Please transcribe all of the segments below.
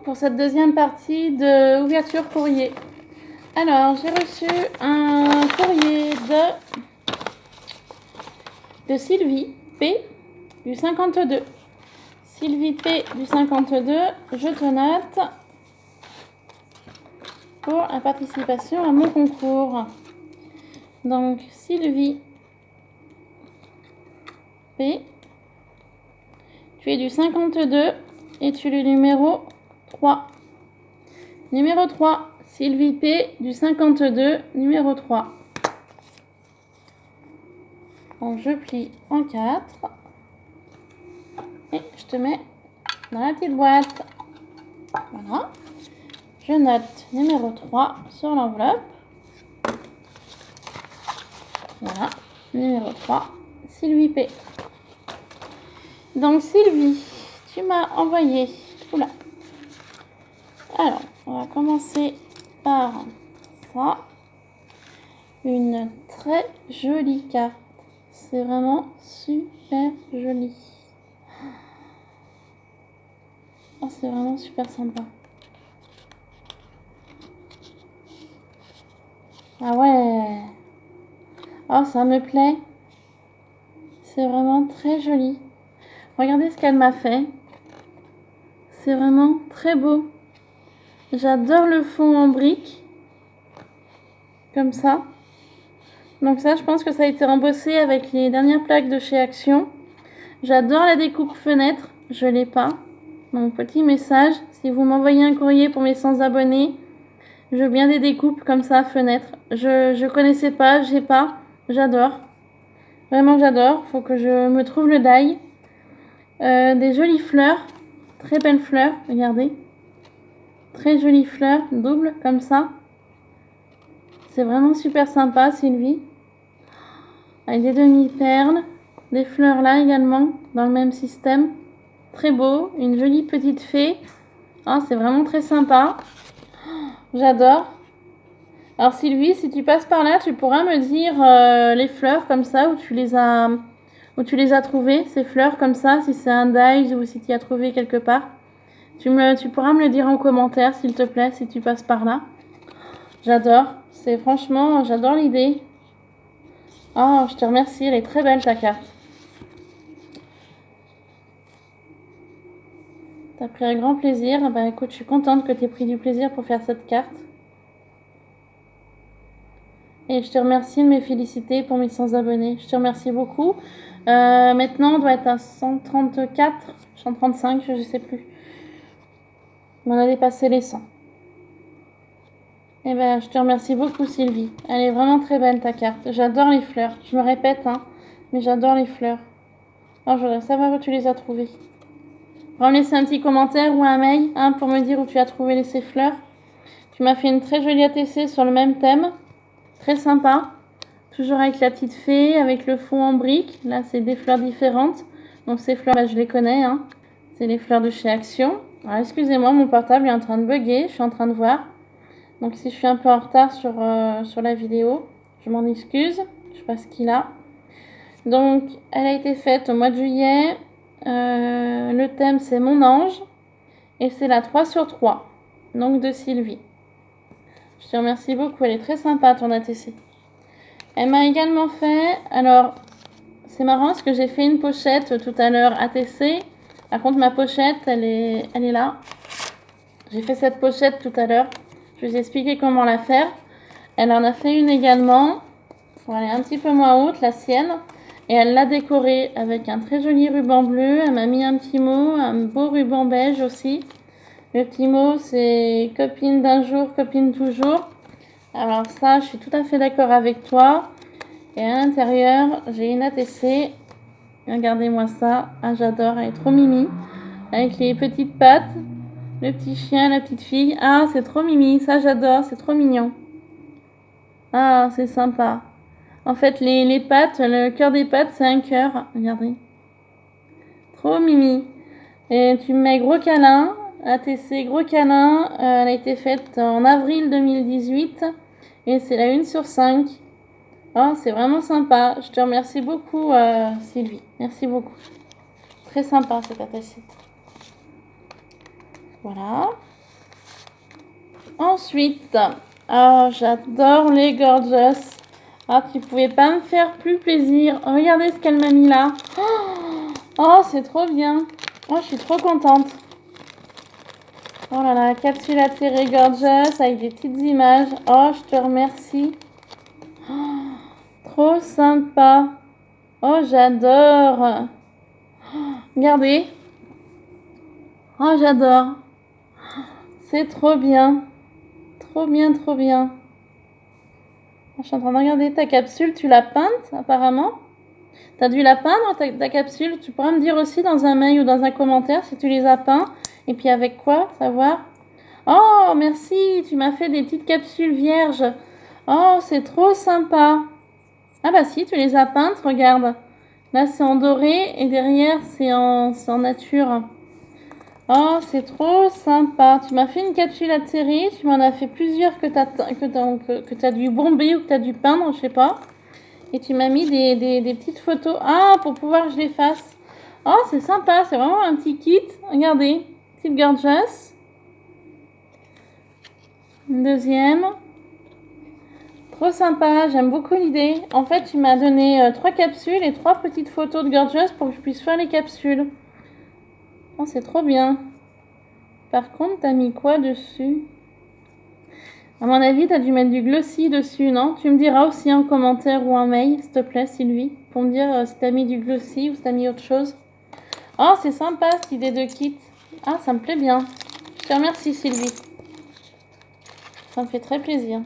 pour cette deuxième partie de ouverture courrier. Alors, j'ai reçu un courrier de Sylvie P du 52. Sylvie P du 52, je te note pour la participation à mon concours. Donc, Sylvie P, tu es du 52 et tu es le numéro 3. Numéro 3, Sylvie P du 52, numéro 3. Donc, je plie en 4 et je te mets dans la petite boîte. Voilà. Je note numéro 3 sur l'enveloppe. Voilà, numéro 3, Sylvie P. Donc Sylvie, tu m'as envoyé, oula. Alors, on va commencer par ça. Une très jolie carte. C'est vraiment super joli. Oh, c'est vraiment super sympa. Ah ouais. Oh, ça me plaît. C'est vraiment très joli. Regardez ce qu'elle m'a fait. C'est vraiment très beau. J'adore le fond en briques. Comme ça. Donc ça, je pense que ça a été embossé avec les dernières plaques de chez Action. J'adore la découpe fenêtre. Je l'ai pas. Donc petit message. Si vous m'envoyez un courrier pour mes 100 abonnés, je veux bien des découpes comme ça, fenêtre. Je connaissais pas, j'ai pas. J'adore. Vraiment, j'adore. Faut que je me trouve le die. Des jolies fleurs. Très belles fleurs. Regardez. Très jolies fleurs. Double, comme ça. C'est vraiment super sympa, Sylvie. Avec des demi-perles. Des fleurs là également. Dans le même système. Très beau. Une jolie petite fée. Oh, c'est vraiment très sympa. J'adore. Alors Sylvie, si tu passes par là, tu pourras me dire les fleurs comme ça où tu les as trouvées, ces fleurs comme ça, si c'est un die ou si tu as trouvé quelque part. Tu pourras me le dire en commentaire s'il te plaît, si tu passes par là. J'adore. Franchement, j'adore l'idée. Oh, je te remercie, elle est très belle ta carte. T'as pris un grand plaisir. Bah écoute, je suis contente que tu aies pris du plaisir pour faire cette carte. Et je te remercie de me féliciter pour mes 100 abonnés. Je te remercie beaucoup. Maintenant, on doit être à 134, 135, je ne sais plus. On a dépassé les 100. Et ben, je te remercie beaucoup, Sylvie. Elle est vraiment très belle, ta carte. J'adore les fleurs. Je me répète, hein, mais j'adore les fleurs. Alors, je voudrais savoir où tu les as trouvées. Va me laisser un petit commentaire ou un mail pour me dire où tu as trouvé ces fleurs. Tu m'as fait une très jolie ATC sur le même thème. Très sympa. Toujours avec la petite fée, avec le fond en briques. Là, c'est des fleurs différentes. Donc, ces fleurs, je les connais. C'est les fleurs de chez Action. Alors, excusez-moi, mon portable est en train de bugger. Je suis en train de voir. Donc, si je suis un peu en retard sur la vidéo, je m'en excuse. Je sais pas ce qu'il a. Donc, elle a été faite au mois de juillet. Le thème, c'est Mon ange. Et c'est la 3 sur 3. Donc, de Sylvie. Je te remercie beaucoup. Elle est très sympa, ton ATC. Elle m'a également fait... Alors, c'est marrant parce que j'ai fait une pochette tout à l'heure ATC. Par contre, ma pochette, elle est là. J'ai fait cette pochette tout à l'heure. Je vais vous expliquer comment la faire. Elle en a fait une également. Elle est un petit peu moins haute, la sienne. Et elle l'a décorée avec un très joli ruban bleu. Elle m'a mis un petit mot, un beau ruban beige aussi. Le petit mot, c'est copine d'un jour, copine toujours. Alors ça, je suis tout à fait d'accord avec toi. Et à l'intérieur, j'ai une ATC. Regardez-moi ça. Ah, j'adore, elle est trop mimi. Avec les petites pattes. Le petit chien, la petite fille. Ah, c'est trop mimi. Ça, j'adore. C'est trop mignon. Ah, c'est sympa. En fait, les pattes, le cœur des pattes, c'est un cœur. Regardez. Trop mimi. Et tu me mets gros câlin. ATC gros câlin. Elle a été faite en avril 2018. Et c'est la 1 sur 5. Oh, c'est vraiment sympa. Je te remercie beaucoup, Sylvie. Merci beaucoup. Très sympa, cette ATC. Voilà. Ensuite, oh, j'adore les Gorgeous. Ah, tu pouvais pas me faire plus plaisir. Regardez ce qu'elle m'a mis là. Oh, c'est trop bien. Oh, je suis trop contente. Oh là là, capsule atterrée Gorgeous avec des petites images. Oh, je te remercie. Oh, trop sympa. Oh, j'adore. Oh, regardez. Oh, j'adore. C'est trop bien. Trop bien, trop bien. Je suis en train de regarder ta capsule. Tu l'as peinte, apparemment. Tu as dû la peindre, ta capsule. Tu pourras me dire aussi dans un mail ou dans un commentaire si tu les as peints. Et puis avec quoi, savoir. Oh, merci. Tu m'as fait des petites capsules vierges. Oh, c'est trop sympa. Ah bah si, tu les as peintes, regarde. Là, c'est en doré et derrière, c'est en nature. Oh, c'est trop sympa. Tu m'as fait une capsule atterrée. Tu m'en as fait plusieurs que t'as dû bomber ou que tu as dû peindre, je sais pas. Et tu m'as mis des petites photos. Ah, pour pouvoir que je les fasse. Oh, c'est sympa. C'est vraiment un petit kit. Regardez. Petite Gorgeous. Une deuxième. Trop sympa. J'aime beaucoup l'idée. En fait, tu m'as donné 3 capsules et 3 petites photos de Gorgeous pour que je puisse faire les capsules. Oh, c'est trop bien. Par contre, t'as mis quoi dessus? À mon avis, t'as dû mettre du glossy dessus, non? Tu me diras aussi en commentaire ou en mail, s'il te plaît, Sylvie, pour me dire si t'as mis du glossy ou si t'as mis autre chose. Oh, c'est sympa cette idée de kit. Ah, ça me plaît bien. Je te remercie, Sylvie. Ça me fait très plaisir.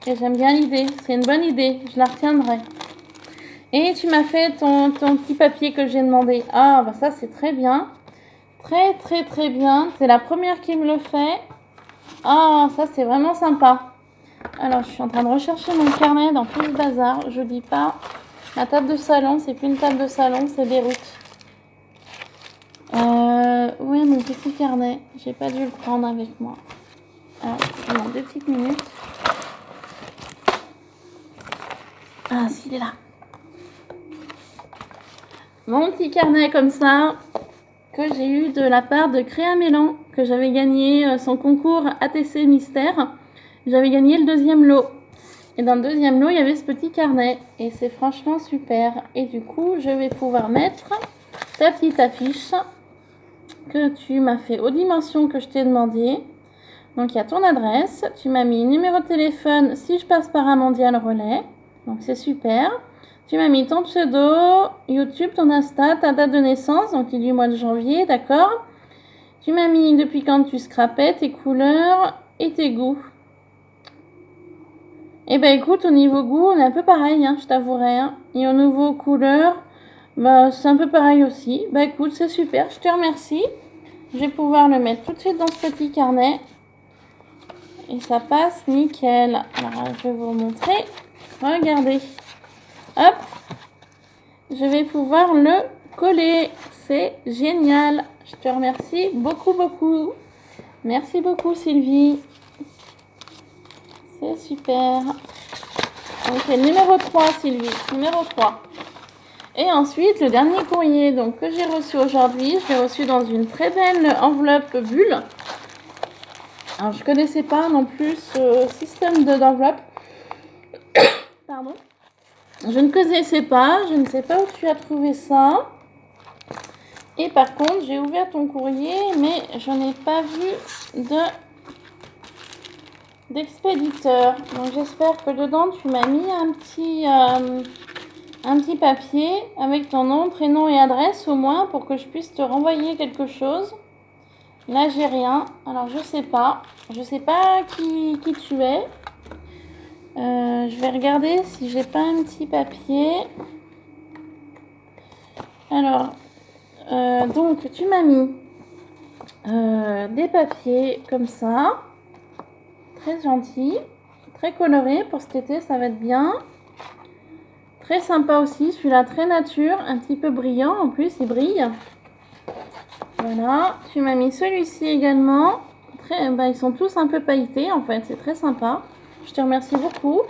Et j'aime bien l'idée. C'est une bonne idée. Je la retiendrai. Et tu m'as fait ton petit papier que j'ai demandé. Ah, bah ça, c'est très bien. Très, très, très bien. C'est la première qui me le fait. Ah, ça, c'est vraiment sympa. Alors, je suis en train de rechercher mon carnet dans tout ce bazar. Je dis pas. Ma table de salon, c'est plus une table de salon, c'est Beyrouth. Où est mon petit carnet? J'ai pas dû le prendre avec moi. Alors, je demande 2 petites minutes. Ah, s'il est là. Mon petit carnet comme ça, que j'ai eu de la part de Créa Mélan, que j'avais gagné son concours ATC Mystère. J'avais gagné le 2e lot. Et dans le 2e lot, il y avait ce petit carnet. Et c'est franchement super. Et du coup, je vais pouvoir mettre ta petite affiche que tu m'as fait aux dimensions que je t'ai demandé. Donc, il y a ton adresse. Tu m'as mis numéro de téléphone si je passe par un mondial relais. Donc, c'est super. Tu m'as mis ton pseudo, YouTube, ton Insta, ta date de naissance, donc il est du mois de janvier, d'accord. Tu m'as mis depuis quand tu scrapais, tes couleurs et tes goûts. Eh ben écoute, au niveau goût, on est un peu pareil, hein, je t'avouerai. Hein. Et au niveau couleur, bah, c'est un peu pareil aussi. Bah écoute, c'est super, je te remercie. Je vais pouvoir le mettre tout de suite dans ce petit carnet. Et ça passe nickel. Alors, je vais vous montrer. Regardez. Hop, je vais pouvoir le coller. C'est génial. Je te remercie beaucoup, beaucoup. Merci beaucoup, Sylvie. C'est super. Donc, c'est le numéro 3, Sylvie. Numéro 3. Et ensuite, le dernier courrier donc, que j'ai reçu aujourd'hui, je l'ai reçu dans une très belle enveloppe bulle. Alors, je ne connaissais pas non plus ce système d'enveloppe. Pardon. Je ne connaissais pas, je ne sais pas où tu as trouvé ça. Et par contre, j'ai ouvert ton courrier, mais je n'ai pas vu d'expéditeur. Donc j'espère que dedans, tu m'as mis un petit papier avec ton nom, prénom et adresse au moins pour que je puisse te renvoyer quelque chose. Là, j'ai rien. Alors, je sais pas. Je sais pas qui tu es. Je vais regarder si j'ai pas un petit papier. Alors, donc tu m'as mis des papiers comme ça, très gentils, très colorés pour cet été, ça va être bien. Très sympa aussi, celui-là très nature, un petit peu brillant, en plus il brille. Voilà, tu m'as mis celui-ci également. Ils sont tous un peu pailletés en fait, c'est très sympa. Je te remercie beaucoup.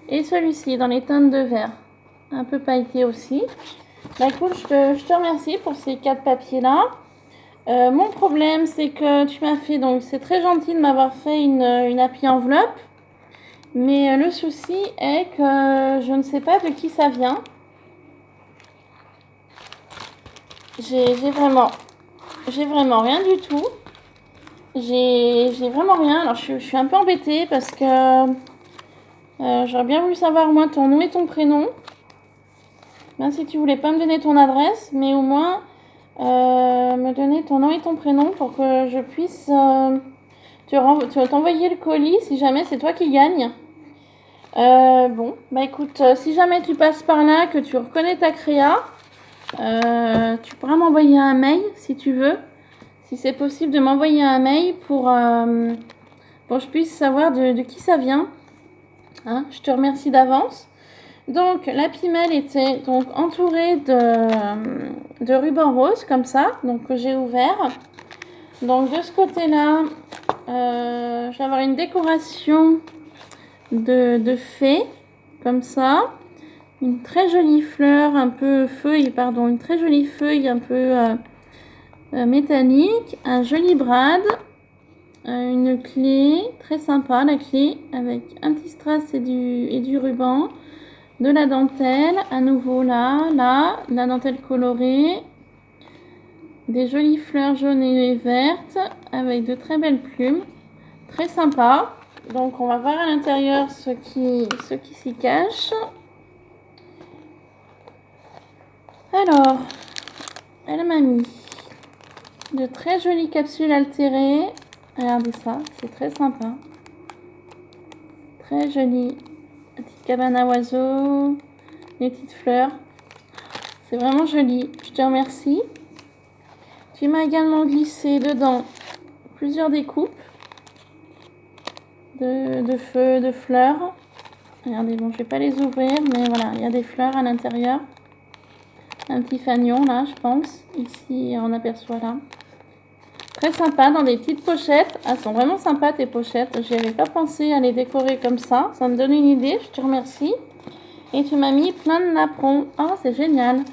Et celui-ci dans les teintes de vert, un peu pailleté aussi. Bah écoute, je te remercie pour ces 4 papiers là. Mon problème, c'est que tu m'as fait, donc c'est très gentil de m'avoir fait une happy enveloppe, mais le souci est que je ne sais pas de qui ça vient. J'ai vraiment rien du tout. J'ai vraiment rien. Alors je suis un peu embêtée parce que j'aurais bien voulu savoir moi ton nom et ton prénom. Même si tu voulais pas me donner ton adresse, mais au moins me donner ton nom et ton prénom pour que je puisse t'envoyer le colis si jamais c'est toi qui gagne. Bon, bah écoute, si jamais tu passes par là, que tu reconnais ta créa, tu pourras m'envoyer un mail si tu veux. Si c'est possible de m'envoyer un mail pour que je puisse savoir de qui ça vient. Hein, je te remercie d'avance. Donc la pimelle était donc entourée de ruban rose comme ça, donc que j'ai ouvert. Donc de ce côté-là, je vais avoir une décoration de fées comme ça. Une très jolie fleur, un peu feuille, pardon, une très jolie feuille un peu métallique, un joli brad, une clé très sympa, la clé avec un petit strass et du ruban. De la dentelle, à nouveau là, la dentelle colorée, des jolies fleurs jaunes et vertes avec de très belles plumes, très sympa. Donc on va voir à l'intérieur ce qui s'y cache. Alors, elle m'a mis de très jolies capsules altérées. Regardez ça, c'est très sympa. Très jolie. La petite cabane à oiseaux, les petites fleurs. C'est vraiment joli. Je te remercie. Tu m'as également glissé dedans plusieurs découpes de feux, de fleurs. Regardez, bon, je vais pas les ouvrir, mais voilà, il y a des fleurs à l'intérieur. Un petit fanion là, je pense. Ici, on aperçoit là. Très sympa, dans des petites pochettes. Elles sont vraiment sympas tes pochettes. J'y avais pas pensé à les décorer comme ça. Ça me donne une idée, je te remercie. Et tu m'as mis plein de napperons. Oh, c'est génial.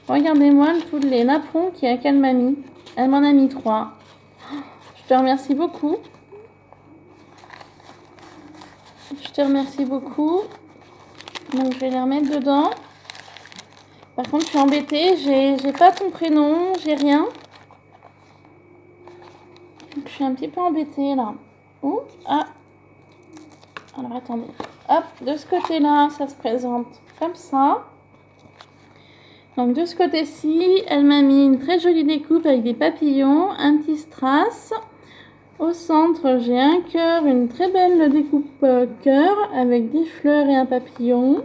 Regardez-moi tous les napperons qu'elle m'a mis. Elle m'en a mis 3. Je te remercie beaucoup. Je te remercie beaucoup. Donc je vais les remettre dedans. Par contre, je suis embêtée. J'ai pas ton prénom, j'ai rien. Donc je suis un petit peu embêtée là. Ouh, ah. Alors attendez. Hop, de ce côté-là, ça se présente comme ça. Donc de ce côté-ci, elle m'a mis une très jolie découpe avec des papillons, un petit strass. Au centre, j'ai un cœur, une très belle découpe cœur avec des fleurs et un papillon.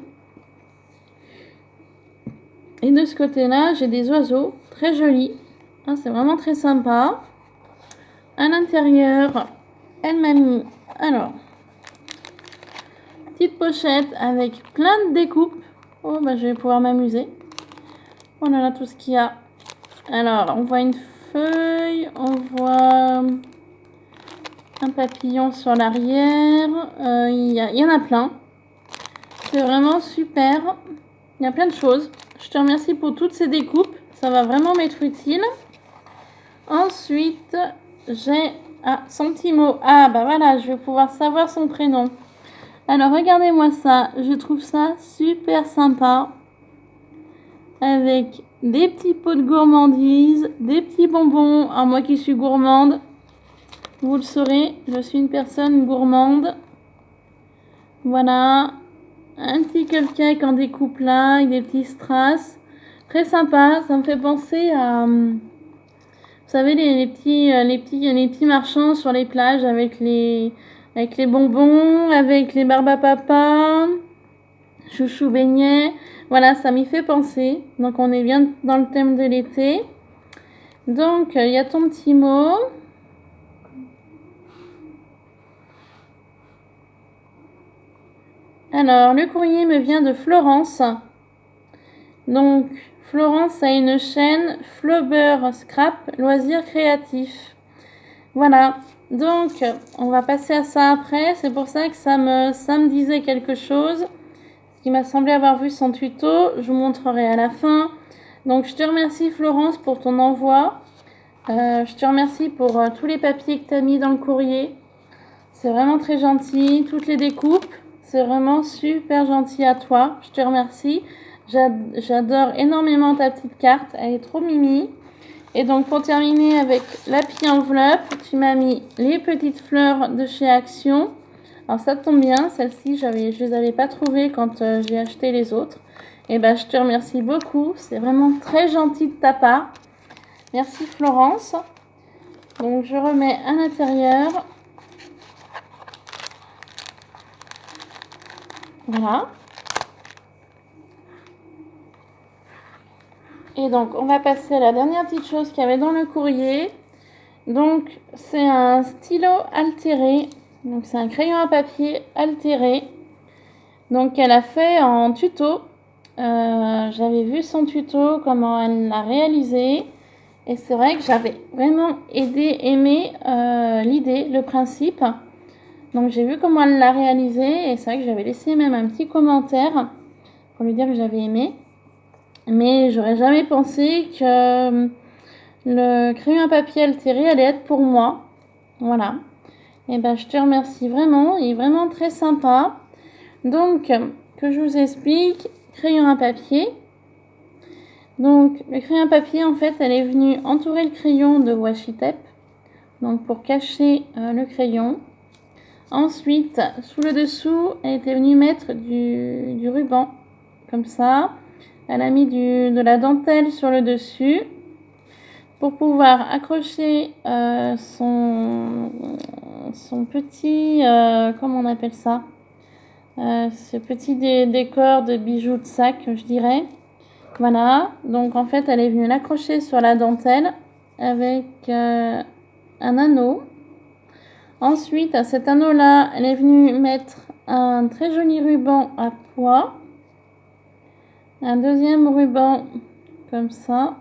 Et de ce côté-là, j'ai des oiseaux très jolis. Ah, c'est vraiment très sympa. À l'intérieur, elle m'a mis, alors, petite pochette avec plein de découpes. Oh, bah je vais pouvoir m'amuser. Oh là là, tout ce qu'il y a. Alors, on voit une feuille, on voit un papillon sur l'arrière. Il y en a plein. C'est vraiment super. Il y a plein de choses. Je te remercie pour toutes ces découpes. Ça va vraiment m'être utile. Ensuite, j'ai son petit mot. Ah, bah voilà, je vais pouvoir savoir son prénom. Alors, regardez-moi ça. Je trouve ça super sympa. Avec des petits pots de gourmandise, des petits bonbons. Alors, moi qui suis gourmande, vous le saurez, je suis une personne gourmande. Voilà. Un petit cupcake en découpe là, avec des petits strass. Très sympa. Ça me fait penser à... Vous savez, les petits marchands sur les plages avec les bonbons, avec les barbes à papa, chouchou beignet. Voilà, ça m'y fait penser. Donc, on est bien dans le thème de l'été. Donc, il y a ton petit mot. Alors, le courrier me vient de Florence. Donc, Florence a une chaîne Flauber Scrap Loisirs Créatifs. Voilà. Donc, on va passer à ça après. C'est pour ça que ça me disait quelque chose. Ce qui m'a semblé avoir vu son tuto. Je vous montrerai à la fin. Donc, je te remercie Florence pour ton envoi. Je te remercie pour tous les papiers que tu as mis dans le courrier. C'est vraiment très gentil. Toutes les découpes, c'est vraiment super gentil à toi. Je te remercie. J'adore énormément ta petite carte. Elle est trop mimi. Et donc pour terminer avec l'happy enveloppe, tu m'as mis les petites fleurs de chez Action. Alors ça tombe bien, celles-ci, je les avais pas trouvées quand j'ai acheté les autres. Et ben je te remercie beaucoup. C'est vraiment très gentil de ta part. Merci Florence. Donc je remets à l'intérieur. Voilà. Et donc on va passer à la dernière petite chose qu'il y avait dans le courrier. Donc c'est un stylo altéré. Donc c'est un crayon à papier altéré. Donc elle a fait en tuto. J'avais vu son tuto, comment elle l'a réalisé. Et c'est vrai que j'avais vraiment aimé l'idée, le principe. Donc j'ai vu comment elle l'a réalisé. Et c'est vrai que j'avais laissé même un petit commentaire pour lui dire que j'avais aimé. Mais j'aurais jamais pensé que le crayon à papier altéré allait être pour moi. Voilà. Et ben je te remercie vraiment. Il est vraiment très sympa. Donc, que je vous explique, crayon à papier. Donc, le crayon à papier, en fait, elle est venue entourer le crayon de washi tape. Donc, pour cacher le crayon. Ensuite, sous le dessous, elle était venue mettre du ruban. Comme ça. Elle a mis de la dentelle sur le dessus. Pour pouvoir accrocher son petit... comment on appelle ça, ce petit décor de bijoux de sac, je dirais. Voilà, donc en fait elle est venue l'accrocher sur la dentelle avec un anneau. Ensuite, à cet anneau là, elle est venue mettre un très joli ruban à pois, un deuxième ruban comme ça,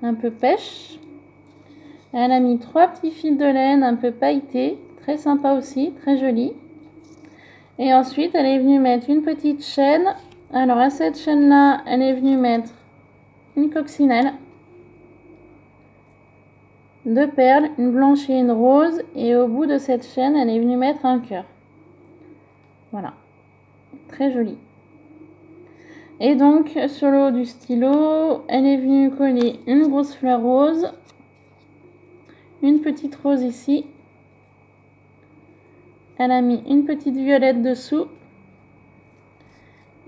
un peu pêche. Elle a mis 3 petits fils de laine un peu pailletés, très sympa aussi, très joli. Et ensuite, elle est venue mettre une petite chaîne. Alors, à cette chaîne-là, elle est venue mettre une coccinelle, 2 perles, une blanche et une rose. Et au bout de cette chaîne, elle est venue mettre un cœur. Voilà. Très joli. Et donc, sur le haut du stylo, elle est venue coller une grosse fleur rose, une petite rose ici. Elle a mis une petite violette dessous.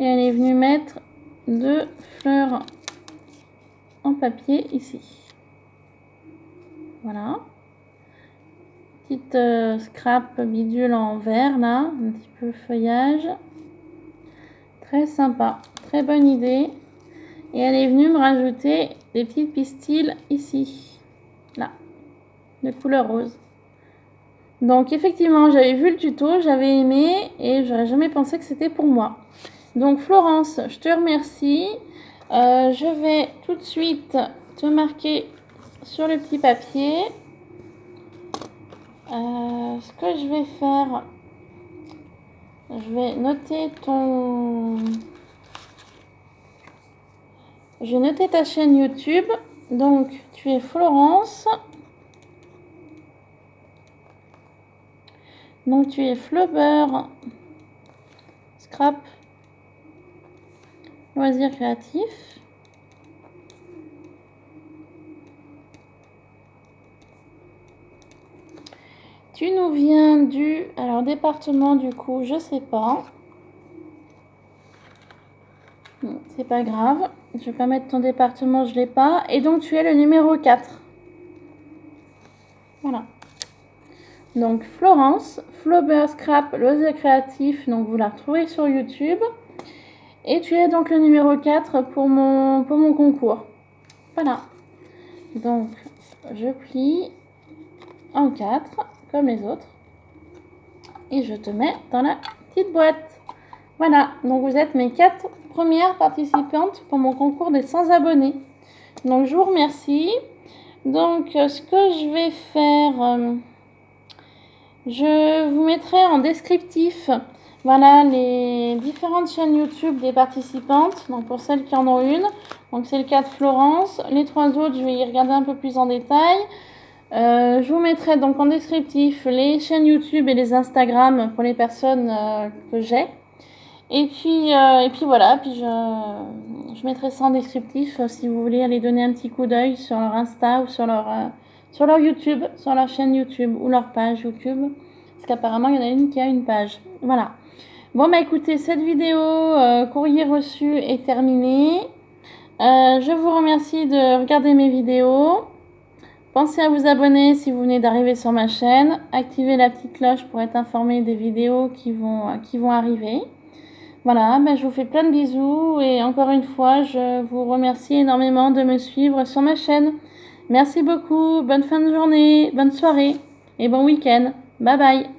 Et elle est venue mettre 2 fleurs en papier ici. Voilà. Petite scrap bidule en verre là. Un petit peu feuillage. Très sympa. Très bonne idée. Et elle est venue me rajouter des petites pistils ici. Là. De couleur rose. Donc effectivement, j'avais vu le tuto, j'avais aimé et j'aurais jamais pensé que c'était pour moi. Donc Florence, je te remercie. Je vais tout de suite te marquer sur le petit papier. Ce que je vais faire, je vais noter Je vais noter ta chaîne YouTube. Donc tu es Florence. Donc tu es Flubber Scrap Loisirs créatifs. Tu nous viens du... Alors département du coup, je sais pas. C'est pas grave. Je vais pas mettre ton département, je l'ai pas. Et donc tu es le numéro 4. Voilà. Donc Florence, Flubber Scrap Loisirs créatifs. Donc vous la retrouverez sur YouTube. Et tu es donc le numéro 4 pour mon concours. Voilà. Donc je plie en 4 comme les autres. Et je te mets dans la petite boîte. Voilà. Donc vous êtes mes 4 premières participantes pour mon concours des 100 abonnés. Donc je vous remercie. Donc ce que je vais faire, je vous mettrai en descriptif, voilà, les différentes chaînes YouTube des participantes. Donc pour celles qui en ont une, Donc c'est le cas de Florence. Les 3 autres, je vais y regarder un peu plus en détail. Je vous mettrai donc en descriptif les chaînes YouTube et les Instagram pour les personnes que j'ai. Et puis voilà, puis je mettrai ça en descriptif si vous voulez aller donner un petit coup d'œil sur leur Insta ou sur leur YouTube, sur leur chaîne YouTube ou leur page YouTube. Parce qu'apparemment, il y en a une qui a une page. Voilà. Bon, bah écoutez, cette vidéo courrier reçu est terminée. Je vous remercie de regarder mes vidéos. Pensez à vous abonner si vous venez d'arriver sur ma chaîne. Activez la petite cloche pour être informé des vidéos qui vont arriver. Voilà, ben je vous fais plein de bisous et encore une fois, je vous remercie énormément de me suivre sur ma chaîne. Merci beaucoup, bonne fin de journée, bonne soirée et bon week-end. Bye bye.